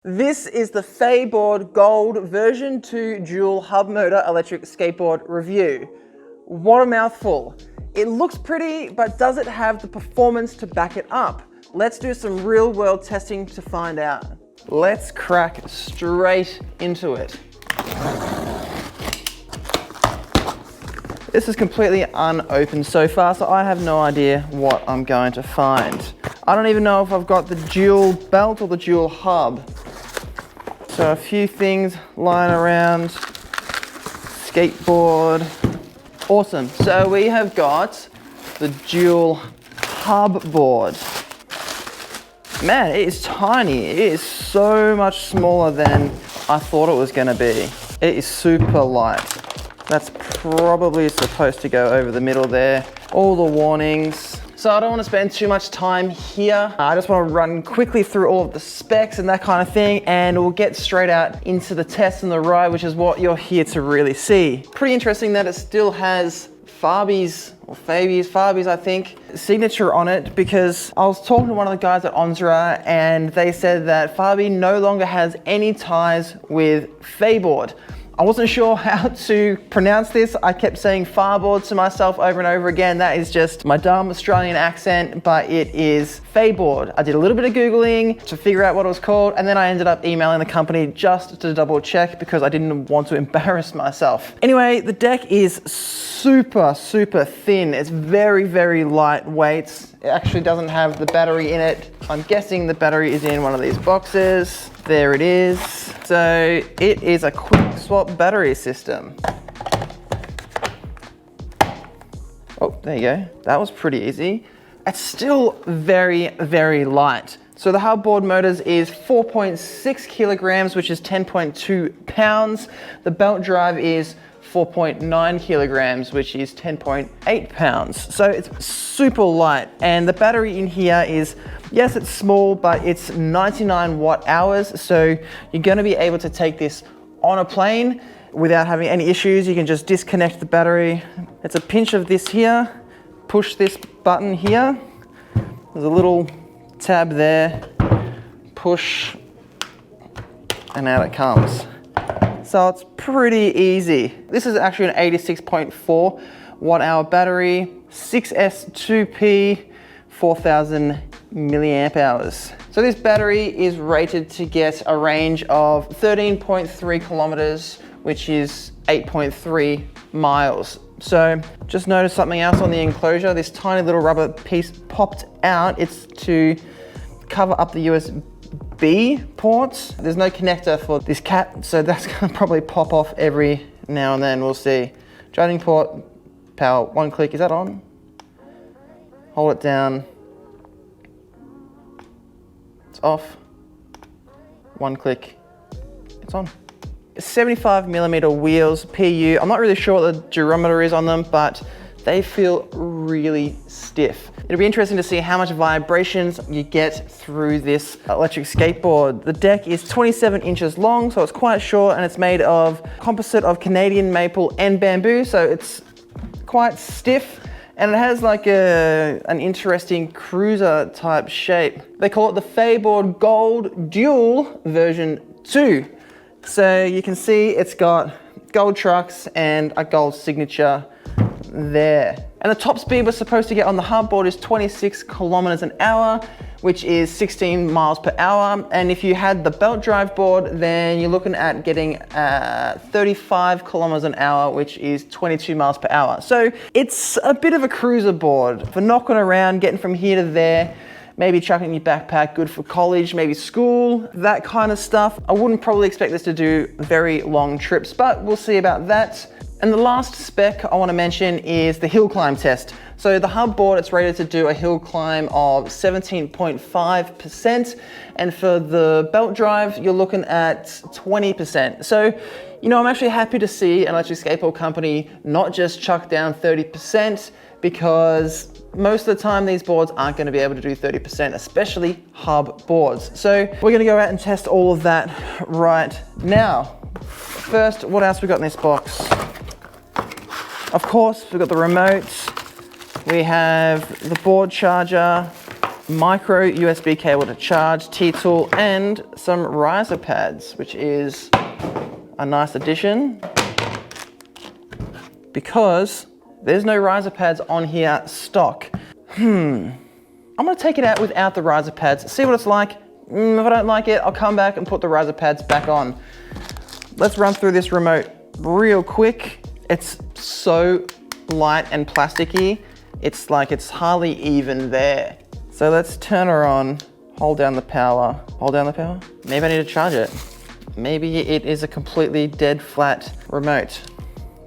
This is the Feyboard Gold version 2 dual hub motor electric skateboard review. What a mouthful. It looks pretty, but does it have the performance to back it up? Let's do some real world testing to find out. Let's crack straight into it. This is completely unopened so far, so I have no idea what I'm going to find. I don't even know if I've got the dual belt or the dual hub. So a few things lying around. Skateboard. Awesome. So we have got the dual hub board. Man, it is tiny. It is so much smaller than I thought it was going to be. It is super light. That's probably supposed to go over the middle there. All the warnings. So I don't want to spend too much time here. I just want to run quickly through all of the specs and that kind of thing, and we'll get straight out into the test and the ride, which is what you're here to really see. Pretty interesting that it still has Fabi's I think, signature on it, because I was talking to one of the guys at Onsra and they said that Fabi no longer has any ties with Feyboard. I wasn't sure how to pronounce this. I kept saying Farboard to myself over and over again. That is just my dumb Australian accent, but it is Feyboard. I did a little bit of Googling to figure out what it was called, and then I ended up emailing the company just to double check because I didn't want to embarrass myself. Anyway, the deck is super thin. It's very lightweight. It actually doesn't have the battery in it. I'm guessing the battery is in one of these boxes. There it is. So it is a quick swap battery system. Oh, there you go. That was pretty easy. It's still very light. So the hub board motors is 4.6 kilograms, which is 10.2 pounds. The belt drive is 4.9 kilograms, which is 10.8 pounds. So it's super light. And the battery in here is, yes, it's small, but it's 99 watt hours. So you're gonna be able to take this on a plane without having any issues. You can just disconnect the battery. It's a pinch of this here, push this button here. There's a little tab there, push, and out it comes. So it's pretty easy. This is actually an 86.4 watt hour battery, 6S2P, 4000 milliamp hours. So this battery is rated to get a range of 13.3 kilometers, which is 8.3 miles. So just noticed something else on the enclosure. This tiny little rubber piece popped out. It's to cover up the USB ports. There's no connector for this cat, so that's gonna probably pop off every now and then. We'll see. Charging port, power, one click. Is that on? Hold it down. It's off. One click. It's on. 75 millimeter wheels, PU. I'm not really sure what the durometer is on them, but they feel really stiff. It'll be interesting to see how much vibrations you get through this electric skateboard. The deck is 27 inches long, so it's quite short, and it's made of composite of Canadian maple and bamboo, so it's quite stiff, and it has like an interesting cruiser type shape. They call it the Feyboard Gold Dual version 2. So you can see it's got gold trucks and a gold signature there. And the top speed we're supposed to get on the hub board is 26 kilometers an hour, which is 16 miles per hour. And if you had the belt drive board, then you're looking at getting 35 kilometers an hour, which is 22 miles per hour. So it's a bit of a cruiser board for knocking around, getting from here to there. Maybe chucking your backpack, good for college, maybe school, that kind of stuff. I wouldn't probably expect this to do very long trips, but we'll see about that. And the last spec I want to mention is the hill climb test. So the hub board, it's rated to do a hill climb of 17.5%. And for the belt drive, you're looking at 20%. So, you know, I'm actually happy to see an electric skateboard company not just chuck down 30%, because most of the time these boards aren't going to be able to do 30%, especially hub boards. So we're going to go out and test all of that right now. First, what else we got in this box? Of course, we've got the remote. We have the board charger. micro USB cable to charge, T-tool, and some riser pads, which is a nice addition because there's no riser pads on here stock. I'm gonna take it out without the riser pads, see what it's like. If I don't like it, I'll come back and put the riser pads back on. Let's run through this remote real quick. It's so light and plasticky. It's like it's hardly even there. So let's turn her on, hold down the power. Hold down the power? Maybe I need to charge it. Maybe it is a completely dead flat remote.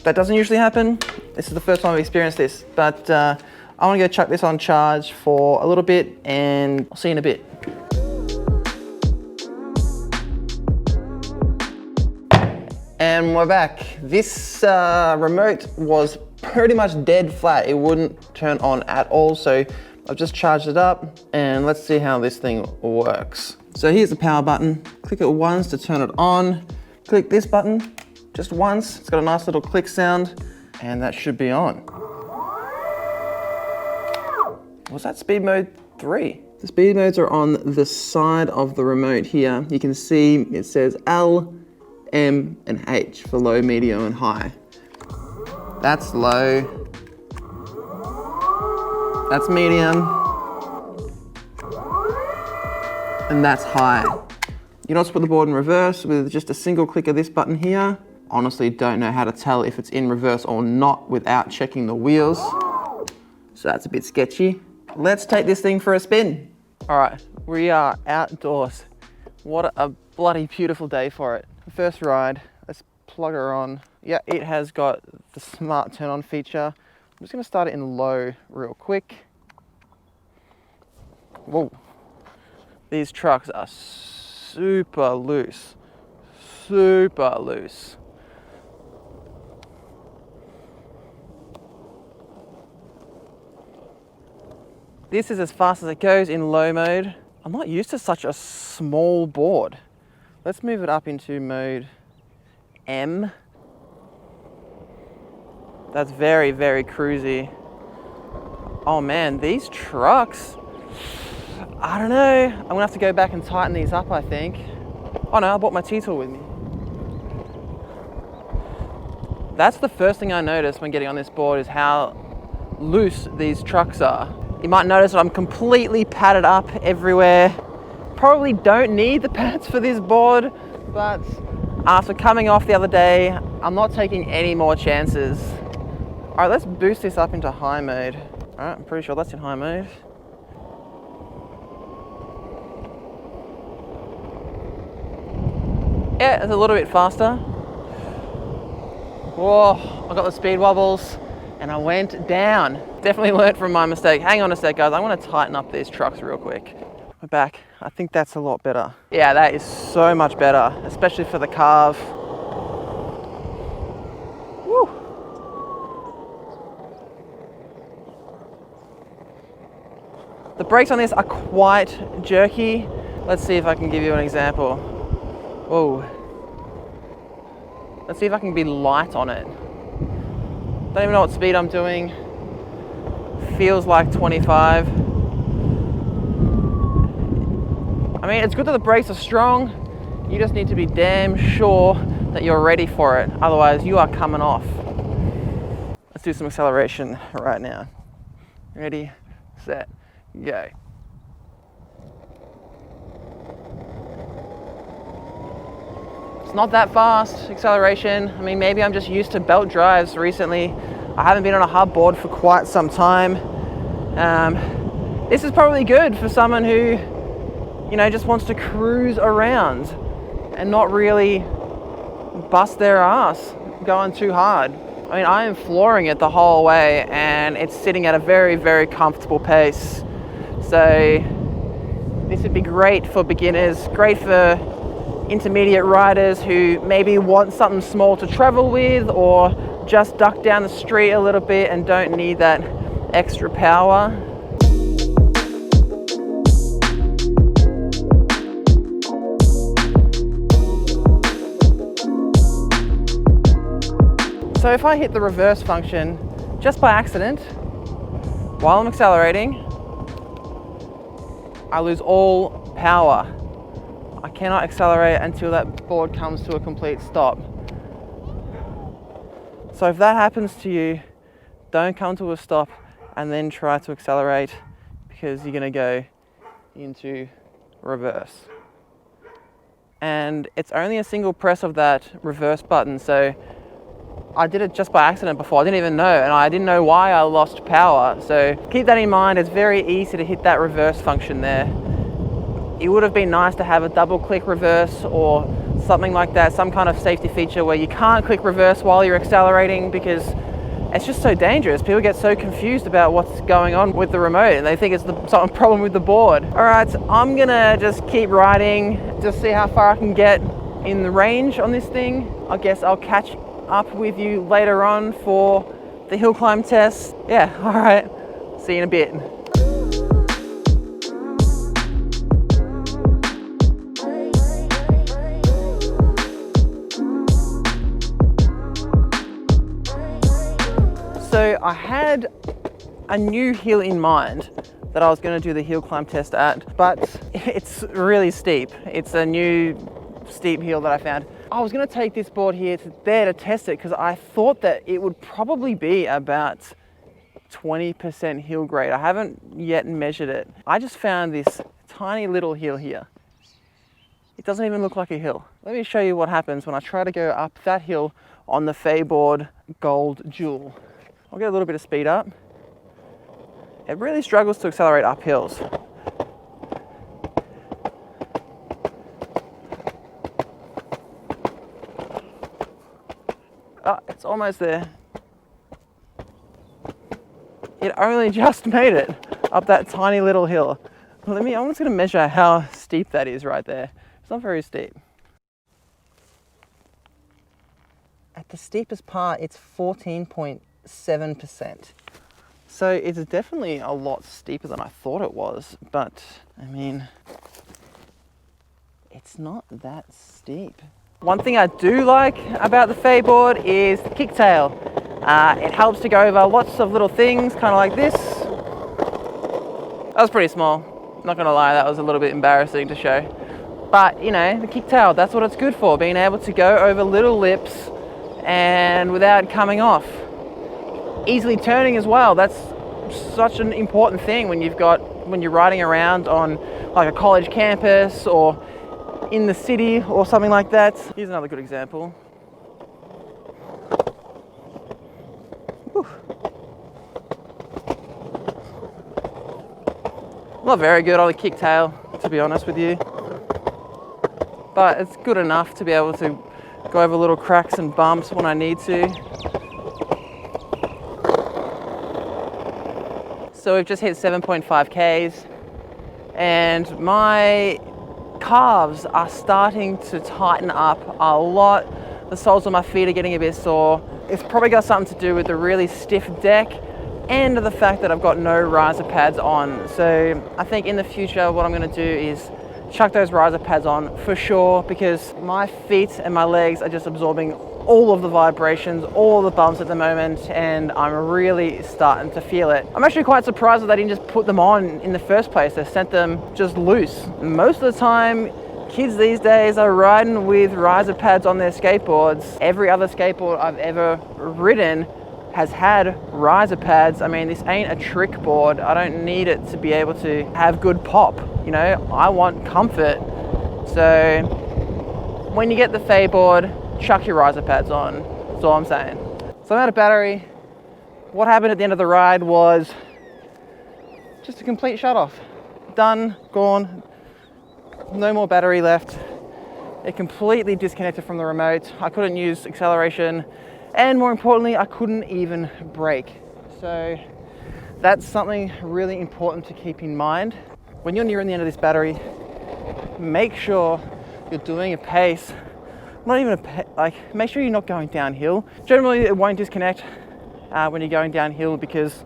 That doesn't usually happen. This is the first time I've experienced this, but I wanna go chuck this on charge for a little bit and I'll see you in a bit. And we're back. This remote was pretty much dead flat. It wouldn't turn on at all. So I've just charged it up and let's see how this thing works. So here's the power button. Click it once to turn it on. Click this button just once. It's got a nice little click sound and that should be on. Was that speed mode 3? The speed modes are on the side of the remote here. You can see it says L, M, and H for low, medium, and high. That's low. That's medium. And that's high. You can also put the board in reverse with just a single click of this button here. Honestly, don't know how to tell if it's in reverse or not without checking the wheels. So that's a bit sketchy. Let's take this thing for a spin. All right, we are outdoors. What a bloody beautiful day for it. First ride, let's plug her on. Yeah, it has got the smart turn on feature. I'm just gonna start it in low real quick. Whoa. These trucks are super loose. Super loose. This is as fast as it goes in low mode. I'm not used to such a small board. Let's move it up into mode M. That's very, very cruisy. Oh man, these trucks, I don't know. I'm gonna have to go back and tighten these up, I think. Oh no, I brought my T-tool with me. That's the first thing I noticed when getting on this board is how loose these trucks are. You might notice that I'm completely padded up everywhere. Probably don't need the pads for this board, but after coming off the other day, I'm not taking any more chances. All right, let's boost this up into high mode. All right, I'm pretty sure that's in high mode. Yeah, it's a little bit faster. Whoa, I got the speed wobbles and I went down. Definitely learned from my mistake. Hang on a sec, guys. I want to tighten up these trucks real quick. We're back. I think that's a lot better. Yeah, that is so much better, especially for the carve. Woo. The brakes on this are quite jerky. Let's see if I can give you an example. Whoa. Let's see if I can be light on it. Don't even know what speed I'm doing. Feels like 25. I mean, it's good that the brakes are strong. You just need to be damn sure that you're ready for it. Otherwise, you are coming off. Let's do some acceleration right now. Ready, set, go. It's not that fast, acceleration. I mean, maybe I'm just used to belt drives recently. I haven't been on a hub board for quite some time. This is probably good for someone who, you know, just wants to cruise around and not really bust their ass going too hard. I mean, I am flooring it the whole way and it's sitting at a very, very comfortable pace. So this would be great for beginners, great for intermediate riders who maybe want something small to travel with or just duck down the street a little bit and don't need that extra power. So if I hit the reverse function just by accident while I'm accelerating, I lose all power. I cannot accelerate until that board comes to a complete stop. So if that happens to you, don't come to a stop and then try to accelerate, because you're gonna go into reverse. And it's only a single press of that reverse button, so I did it just by accident before. I didn't even know, and I didn't know why I lost power. So keep that in mind. It's very easy to hit that reverse function there. It would have been nice to have a double click reverse or something like that, some kind of safety feature where you can't click reverse while you're accelerating, because it's just so dangerous. People get so confused about what's going on with the remote and they think it's some problem with the board. All right, so I'm gonna just keep riding, just see how far I can get in the range on this thing. I guess I'll catch up with you later on for the hill climb test. Yeah, all right, see you in a bit. So I had a new hill in mind that I was going to do the hill climb test at, but it's really steep. It's a new steep hill that I found. I was going to take this board here to test it, because I thought that it would probably be about 20% hill grade. I haven't yet measured it. I just found this tiny little hill here. It doesn't even look like a hill. Let me show you what happens when I try to go up that hill on the Feyboard Gold Jewel. I'll get a little bit of speed up. It really struggles to accelerate up hills. Oh, it's almost there. It only just made it up that tiny little hill. I'm just gonna measure how steep that is right there. It's not very steep. At the steepest part, it's 14.7%. So it's definitely a lot steeper than I thought it was, but I mean, it's not that steep. One thing I do like about the Feyboard is the kicktail. It helps to go over lots of little things, kind of like this. That was pretty small, not gonna lie, that was a little bit embarrassing to show. But you know, the kicktail, that's what it's good for, being able to go over little lips and without coming off. Easily turning as well, that's such an important thing when you're riding around on like a college campus or in the city or something like that. Here's another good example. Whew. Not very good on the kicktail, to be honest with you, but it's good enough to be able to go over little cracks and bumps when I need to. So we've just hit 7.5 Ks and my calves are starting to tighten up a lot. The soles of my feet are getting a bit sore. It's probably got something to do with the really stiff deck and the fact that I've got no riser pads on. So I think in the future what I'm going to do is chuck those riser pads on for sure, because my feet and my legs are just absorbing all of the vibrations, all of the bumps at the moment, and I'm really starting to feel it. I'm actually quite surprised that they didn't just put them on in the first place. They sent them just loose. Most of the time, kids these days are riding with riser pads on their skateboards. Every other skateboard I've ever ridden has had riser pads. I mean, this ain't a trick board. I don't need it to be able to have good pop. You know, I want comfort. So when you get the Feyboard, chuck your riser pads on. That's all I'm saying. So I'm out of battery. What happened at the end of the ride was just a complete shut off. Done, gone, no more battery left. It completely disconnected from the remote. I couldn't use acceleration, and more importantly, I couldn't even brake. So that's something really important to keep in mind. When you're nearing the end of this battery, make sure you're doing a pace. Not even make sure you're not going downhill. Generally, it won't disconnect when you're going downhill because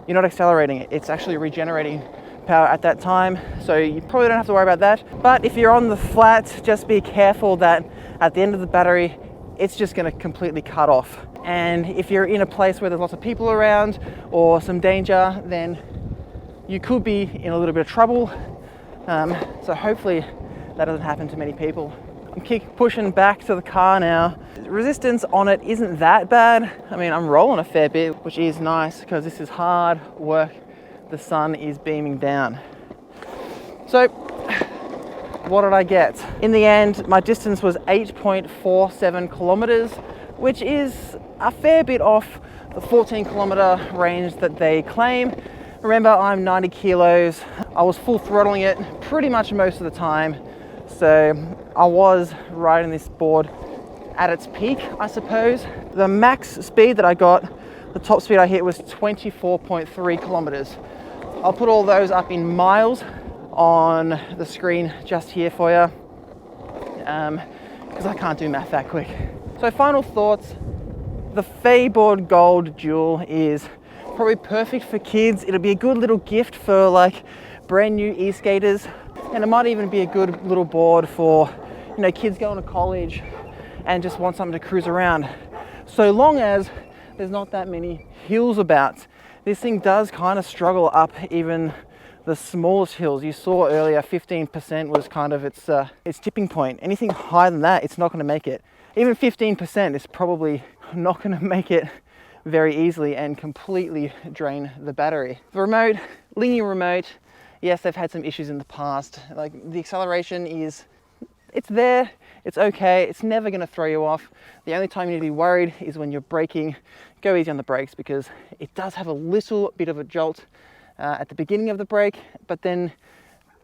you're not accelerating it. It's actually regenerating power at that time. So you probably don't have to worry about that. But if you're on the flat, just be careful that at the end of the battery, it's just gonna completely cut off. And if you're in a place where there's lots of people around or some danger, then you could be in a little bit of trouble. So hopefully that doesn't happen to many people. I'm pushing back to the car now. Resistance on it isn't that bad. I mean, I'm rolling a fair bit, which is nice because this is hard work. The sun is beaming down. So what did I get? In the end, my distance was 8.47 kilometers, which is a fair bit off the 14 kilometer range that they claim. Remember, I'm 90 kilos. I was full throttling it pretty much most of the time. So I was riding this board at its peak, I suppose. The max speed that I got, the top speed I hit was 24.3 kilometers. I'll put all those up in miles on the screen just here for you, because I can't do math that quick. So final thoughts, the Feyboard Gold Dual is probably perfect for kids. It'll be a good little gift for like brand new e-skaters, and it might even be a good little board for, you know, kids going to college and just want something to cruise around. So long as there's not that many hills about. This thing does kind of struggle up even the smallest hills. You saw earlier 15% was kind of its tipping point. Anything higher than that, it's not going to make it. Even 15% is probably not going to make it very easily and completely drain the battery. The remote, Lingy remote, yes, they've had some issues in the past. Like the acceleration it's there, it's okay, it's never going to throw you off. The only time you need to be worried is when you're braking. Go easy on the brakes because it does have a little bit of a jolt at the beginning of the brake, but then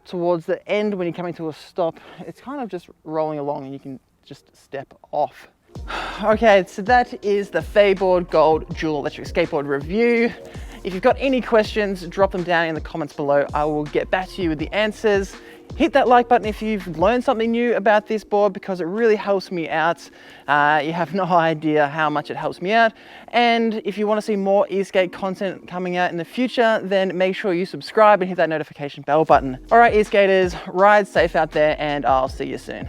towards the end when you're coming to a stop, it's kind of just rolling along and you can just step off. Okay, so that is the Feyboard Gold Dual Electric Skateboard review. If you've got any questions, drop them down in the comments below. I will get back to you with the answers. Hit that like button if you've learned something new about this board, because it really helps me out. You have no idea how much it helps me out. And if you want to see more e-skate content coming out in the future, then make sure you subscribe and hit that notification bell button. All right, e-skaters, ride safe out there, and I'll see you soon.